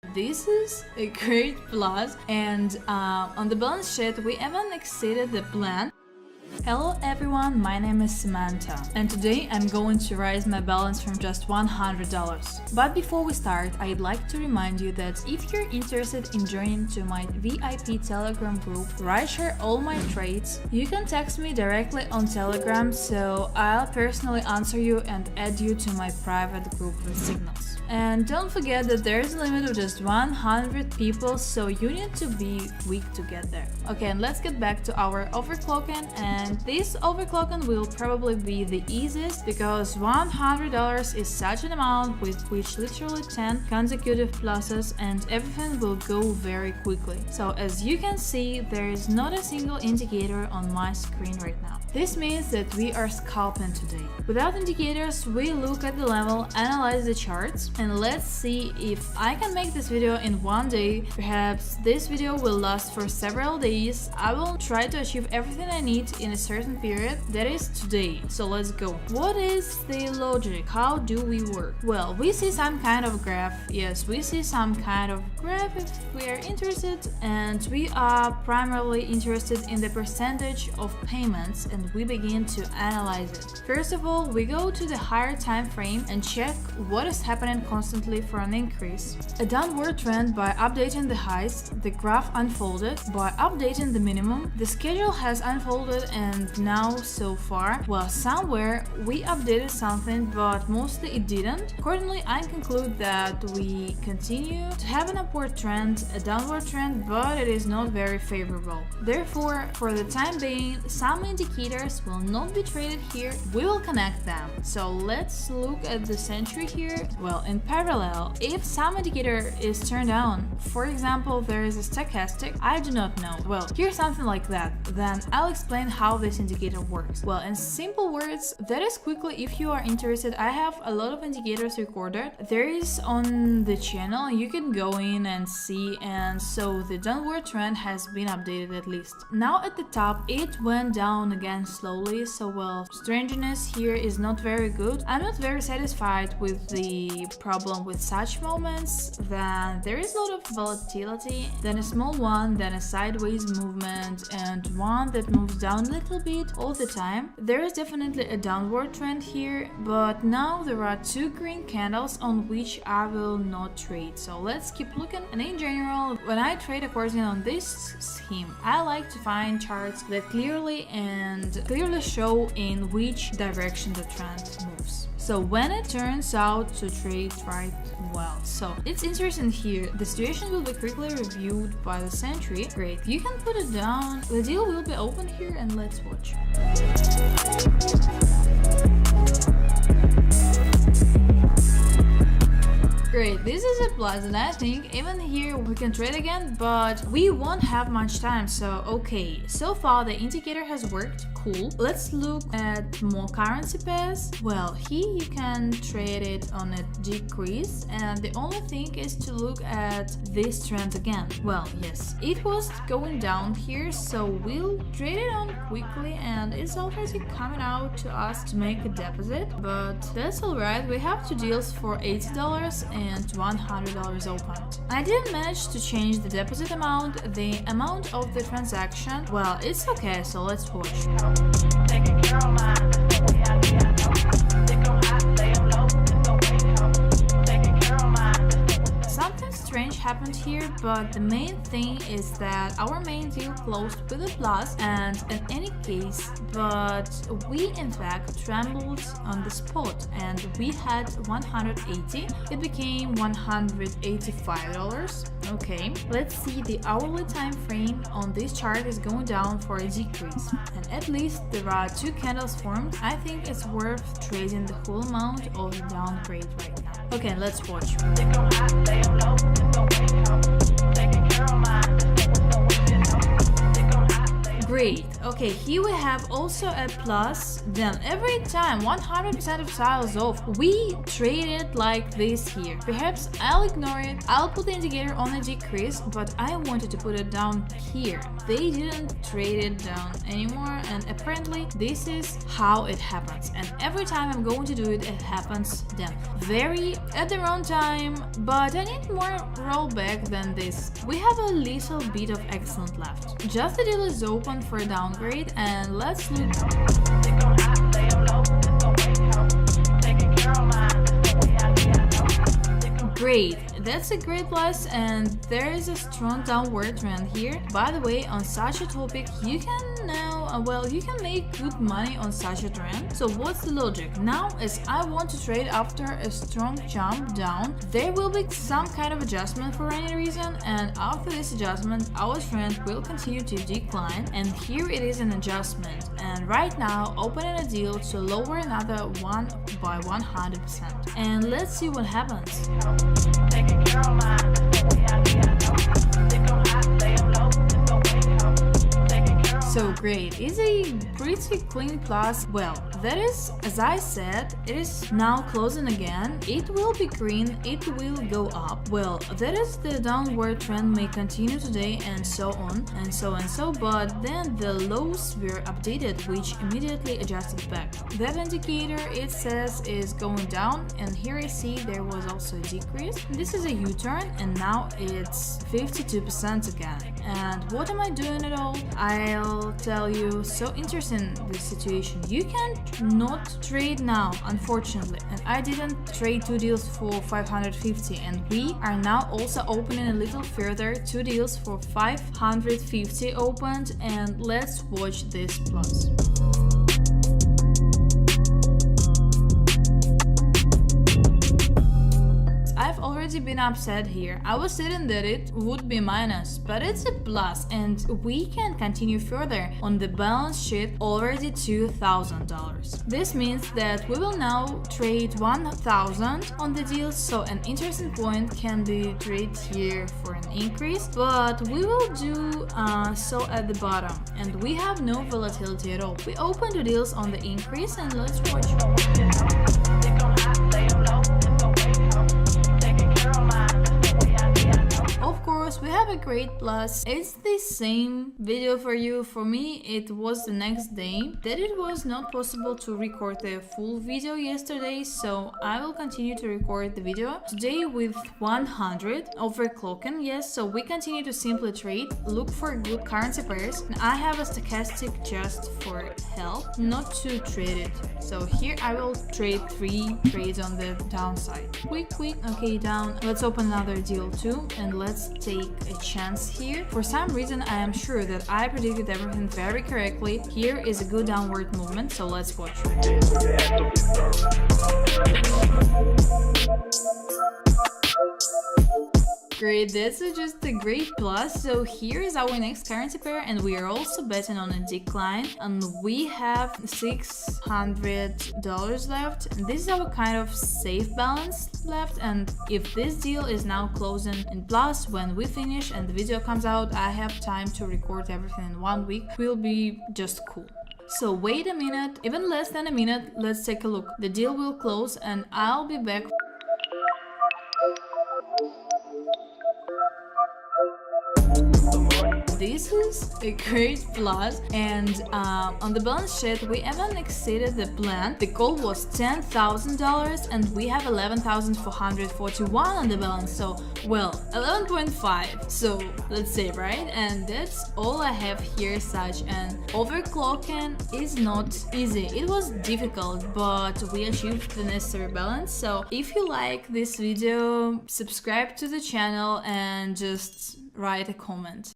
This is a great plus, and on the balance sheet we even exceeded the plan. Hello everyone, my name is Samantha, and today I'm going to raise my balance from just $100. But before we start, I'd like to remind you that if you're interested in joining to my VIP Telegram group where I share all my trades, you can text me directly on Telegram, so I'll personally answer you and add you to my private group with signals. And don't forget that there's a limit of just 100 people, so you need to be quick to get there. Okay, and let's get back to our overclocking, and this overclocking will probably be the easiest because $100 is such an amount with which literally 10 consecutive pluses and everything will go very quickly. So as you can see, there is not a single indicator on my screen right now. This means that we are scalping today. Without indicators, we look at the level, analyze the charts, and let's see if I can make this video in one day. Perhaps this video will last for several days. I will try to achieve everything I need in a certain period, that is today. So let's go. What is the logic? How do we work? Well, we see some kind of graph. Yes, we see some kind of graph if we are interested, and we are primarily interested in the percentage of payments, and we begin to analyze it. First of all, we go to the higher time frame and check what is happening constantly for an increase. A downward trend by updating the highs, the graph unfolded by updating the minimum, the schedule has unfolded, and now so far, well, somewhere we updated something but mostly it didn't. Accordingly, I conclude that we continue to have an upward trend, a downward trend, but it is not very favorable. Therefore, for the time being, some indicators will not be traded here. We will connect them. So let's look at the century here. Well, in parallel, if some indicator is turned on, for example, there is a stochastic, I do not know. Well, here's something like that. Then I'll explain how this indicator works. Well, in simple words, that is quickly, if you are interested, I have a lot of indicators recorded. There is on the channel, you can go in and see, and so the downward trend has been updated at least. Now at the top, it went down again slowly, so well, strangeness here is not very good. I'm not very satisfied with the problem with such moments. Then there is a lot of volatility, then a small one, then a sideways movement, and one that moves down a little bit all the time. There is definitely a downward trend here, but now there are two green candles on which I will not trade. So let's keep looking. And in general, when I trade according on this scheme, I like to find charts that clearly show in which direction the trend moves. So when it turns out to trade right well. So it's interesting here. The situation will be quickly reviewed by the century. Great. You can put it down. The deal will be open here and let's watch. Great, this is a plus, and I think even here we can trade again, but we won't have much time, so okay. So far the indicator has worked, cool. Let's look at more currency pairs. Well, here you can trade it on a decrease, and the only thing is to look at this trend again. Well, yes, it was going down here, so we'll trade it on quickly, and it's already coming out to us to make a deposit, but that's alright. We have two deals for $80 and $100 opened. I didn't manage to change the deposit amount, the amount of the transaction. Well, it's okay, so let's watch. Something strange happened here, but the main thing is that our main deal closed with a plus, and in any case, but we in fact trembled on the spot and we had 180. It became $185. Okay, let's see, the hourly time frame on this chart is going down for a decrease, and at least there are two candles formed. I think it's worth trading the whole amount of the downgrade right now. Okay, let's watch. Great. Okay, here we have also a plus. Then every time 100% of tiles off, we trade it like this here. Perhaps I'll ignore it. I'll put the indicator on a decrease, but I wanted to put it down here. They didn't trade it down anymore, and apparently this is how it happens. And every time I'm going to do it, it happens then very at the wrong time, but I need more rollback than this. We have a little bit of excellent left. Just the deal is open for a downgrade, and let's look. Great, that's a great plus, and there is a strong downward trend here. By the way, on such a topic, you can you can make good money on such a trend. So what's the logic? Now, as I want to trade after a strong jump down, there will be some kind of adjustment for any reason, and after this adjustment, our trend will continue to decline, and here it is an adjustment. And right now, opening a deal to lower another one by 100%. And let's see what happens. So great, it's a pretty clean plus. Well, that is, as I said, it is now closing again. It will be green, it will go up. Well, that is the downward trend may continue today, and so on and so and so, but then the lows were updated, which immediately adjusted back. That indicator, it says, is going down, and here I see there was also a decrease. This is a U-turn, and now it's 52% again. And what am I doing at all? I'll tell you. So interesting, this situation. You can not trade now, unfortunately, and I didn't trade 2 deals for 550, and we are now also opening a little further. 2 deals for 550 opened, and let's watch this plus. Been upset here. I was saying that it would be minus, but it's a plus, and we can continue further. On the balance sheet, already $2,000. This means that we will now trade 1,000 on the deal, so an interesting point can be traded here for an increase, but we will do so at the bottom, and we have no volatility at all. We open the deals on the increase, and let's watch. Of course, we have a great plus. It's the same video for you. For me, it was the next day that it was not possible to record the full video yesterday, so I will continue to record the video today with 100 overclocking. Yes, so we continue to simply trade, look for good currency pairs, and I have a stochastic just for help, not to trade it. So here I will trade 3 trades on the downside. Quick, okay, down. Let's open another deal too, and let's take a chance here. For some reason, I am sure that I predicted everything very correctly. Here is a good downward movement, so let's watch. Great, that's just a great plus. So here is our next currency pair, and we are also betting on a decline, and we have $600 left. This is our kind of safe balance left, and if this deal is now closing in plus when we finish and the video comes out, I have time to record everything in 1 week. Will be just cool. So wait a minute, even less than a minute, let's take a look. The deal will close and I'll be back. This is a great plus, and on the balance sheet we even exceeded the plan. The goal was $10,000 and we have 11,441 on the balance, so well, 11.5, so let's say, right? And that's all I have here. Such an overclocking is not easy. It was difficult, but we achieved the necessary balance. So if you like this video, subscribe to the channel and just write a comment.